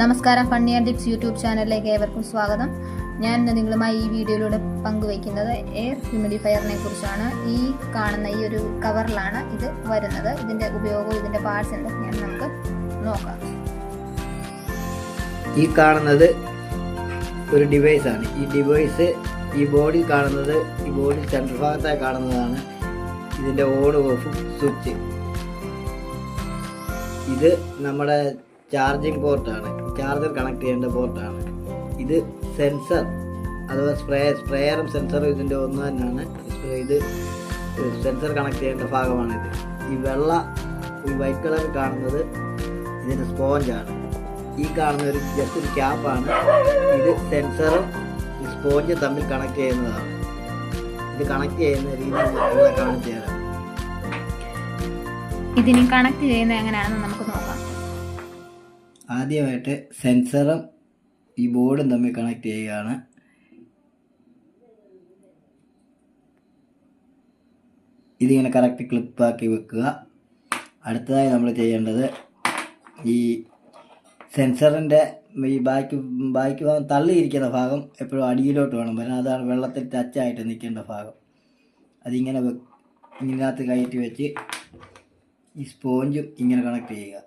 നമസ്കാരം, funny and tips YouTube ചാനലിലേക്ക് ഏവർക്കും സ്വാഗതം. ഞാൻ ഇന്ന് നിങ്ങളുമായി ഈ വീഡിയോയിലൂടെ പങ്കുവയ്ക്കുന്നത് എയർ ഹ്യൂമിഡിഫയറിനെ കുറിച്ചാണ്. ഈ കാണുന്ന ഈ ഒരു കവറിലാണ് ഇത് വരുന്നത്. ഇതിൻ്റെ ഉപയോഗവും ഇതിൻ്റെ പാർട്സ് എന്തൊക്കെയാണ് നമുക്ക് നോക്കാം. ഈ കാണുന്നത് ഒരു ഡിവൈസാണ്. ഈ ഡിവൈസ് ഈ ബോർഡിൽ കാണുന്നത്, ഈ ബോർഡിൽ സെൻട്രൽ ഭാഗത്തായി കാണുന്നതാണ് ഇതിൻ്റെ ഓൺ ഓഫ് സ്വിച്ച്. ഇത് നമ്മുടെ ചാർജിങ് പോർട്ടാണ്, ചാർജർ കണക്ട് ചെയ്യേണ്ട പോർട്ടാണ്. ഇത് സെൻസർ അഥവാ സ്പ്രേയറും സെൻസറും ഇതിൻ്റെ ഒന്ന് തന്നെയാണ്. ഇത് സെൻസർ കണക്ട് ചെയ്യേണ്ട ഭാഗമാണിത്. ഈ വൈറ്റ് കളർ കാണുന്നത് ഇതിൻ്റെ സ്പോഞ്ചാണ്. ഈ കാണുന്ന ജസ്റ്റ് ഒരു ക്യാപ്പാണ്. ഇത് സെൻസറും സ്പോഞ്ചും തമ്മിൽ കണക്ട് ചെയ്യുന്നതാണ്. ഇത് കണക്ട് ചെയ്യുന്ന രീതി ഇവിടെ കാണിച്ചു തരാം. ഇതിന് കണക്ട് ചെയ്യുന്നത് എങ്ങനെയാണെന്ന് നമുക്ക് നോക്കാം. ആദ്യമായിട്ട് സെൻസറും ഈ ബോർഡും തമ്മിൽ കണക്ട് ചെയ്യുകയാണ്. ഇതിങ്ങനെ കറക്റ്റ് ക്ലിപ്പാക്കി വെക്കുക. അടുത്തതായി നമ്മൾ ചെയ്യേണ്ടത് ഈ സെൻസറിൻ്റെ ഈ ബാക്ക് ഭാഗം തള്ളിയിരിക്കുന്ന ഭാഗം എപ്പോഴും അടിയിലോട്ട് വേണം വരാൻ. അതാണ് വെള്ളത്തിൽ ടച്ചായിട്ട് നിൽക്കേണ്ട ഭാഗം. അതിങ്ങനെ ഇതിനകത്ത് കയറ്റി വെച്ച് ഈ സ്പോഞ്ചും ഇങ്ങനെ കണക്ട് ചെയ്യുക.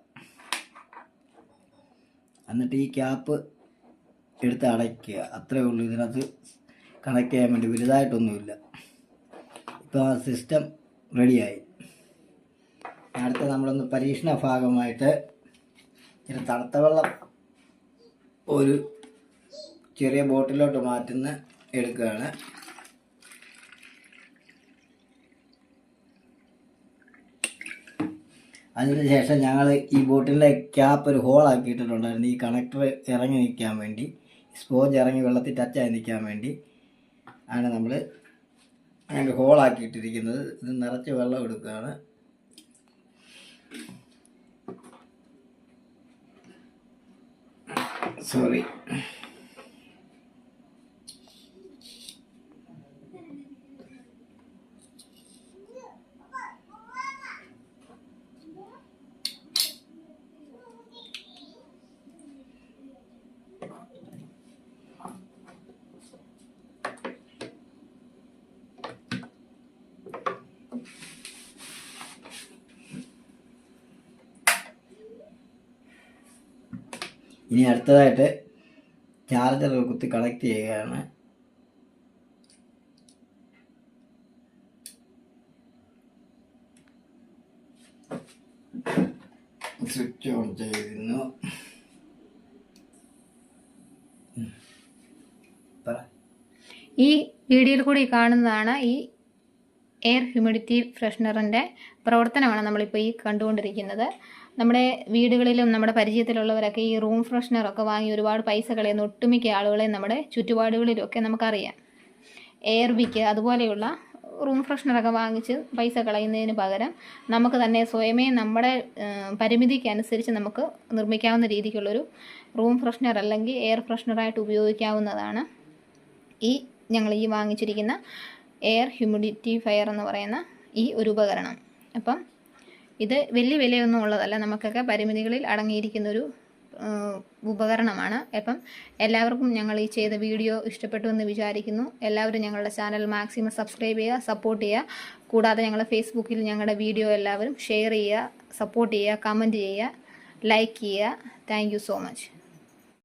എന്നിട്ട് ഈ ക്യാപ്പ് എടുത്ത് അടയ്ക്കുക. അത്രയേ ഉള്ളൂ. ഇതിനകത്ത് കണക്ട് ചെയ്യാൻ വേണ്ടി വലുതായിട്ടൊന്നുമില്ല. ഇപ്പോൾ ആ സിസ്റ്റം റെഡിയായി. അടുത്ത നമ്മളൊന്ന് പരീക്ഷണ ഭാഗമായിട്ട് ഇച്ചിരി തണുത്ത വെള്ളം ഒരു ചെറിയ ബോട്ടിലോട്ട് എടുക്കുകയാണ്. അതിനുശേഷം ഞങ്ങൾ ഈ ബോട്ടിലെ ക്യാപ്പ് ഒരു ഹോളാക്കിയിട്ടിട്ടുണ്ടായിരുന്നു. ഈ കണക്ടർ ഇറങ്ങി നിൽക്കാൻ വേണ്ടി, സ്പോഞ്ച് ഇറങ്ങി വെള്ളത്തിൽ ടച്ചായി നിൽക്കാൻ വേണ്ടി ആണ് ഞങ്ങൾ ഹോളാക്കിയിട്ടിരിക്കുന്നത്. ഇത് നിറച്ച് വെള്ളം എടുക്കുകയാണ്. സോറി. ഇനി അടുത്തതായിട്ട് ചാർജർ കുത്തി കണക്ട് ചെയ്യുകയാണ്. സ്വിച്ച് ഓൺ ചെയ്യുന്നു. ഈ വീഡിയോയിൽ കൂടി കാണുന്നതാണ് ഈ എയർ ഹ്യൂമിഡിറ്റി ഫ്രഷ്നറിൻ്റെ പ്രവർത്തനമാണ് നമ്മളിപ്പോൾ ഈ കണ്ടുകൊണ്ടിരിക്കുന്നത്. നമ്മുടെ വീടുകളിലും നമ്മുടെ പരിചയത്തിലുള്ളവരൊക്കെ ഈ റൂം ഫ്രഷ്നറൊക്കെ വാങ്ങി ഒരുപാട് പൈസ കളയുന്ന ഒട്ടുമിക്ക ആളുകളെ നമ്മുടെ ചുറ്റുപാടുകളിലൊക്കെ നമുക്കറിയാം. എയർ വിക്ക് അതുപോലെയുള്ള റൂം ഫ്രഷ്നറൊക്കെ വാങ്ങിച്ച് പൈസ കളയുന്നതിന് പകരം നമുക്ക് തന്നെ സ്വയമേ നമ്മുടെ പരിമിതിക്കനുസരിച്ച് നമുക്ക് നിർമ്മിക്കാവുന്ന രീതിക്കുള്ളൊരു റൂം ഫ്രഷ്നർ അല്ലെങ്കിൽ എയർ ഫ്രഷ്നറായിട്ട് ഉപയോഗിക്കാവുന്നതാണ് ഞങ്ങൾ ഈ വാങ്ങിച്ചിരിക്കുന്ന എയർ ഹ്യൂമിഡിഫയർ എന്ന് പറയുന്ന ഈ ഒരു ഉപകരണം. അപ്പം ഇത് വലിയ വിലയൊന്നും ഉള്ളതല്ല, നമുക്കൊക്കെ പരിമിതികളിൽ അടങ്ങിയിരിക്കുന്നൊരു ഉപകരണമാണ്. അപ്പം എല്ലാവർക്കും ഞങ്ങൾ ഈ ചെയ്ത വീഡിയോ ഇഷ്ടപ്പെട്ടു എന്ന് വിചാരിക്കുന്നു. എല്ലാവരും ഞങ്ങളുടെ ചാനൽ മാക്സിമം സബ്സ്ക്രൈബ് ചെയ്യുക, സപ്പോർട്ട് ചെയ്യുക. കൂടാതെ ഞങ്ങളുടെ ഫേസ്ബുക്കിൽ ഞങ്ങളുടെ വീഡിയോ എല്ലാവരും ഷെയർ ചെയ്യുക, സപ്പോർട്ട് ചെയ്യുക, കമൻറ്റ് ചെയ്യുക, ലൈക്ക് ചെയ്യുക. Thank you so much.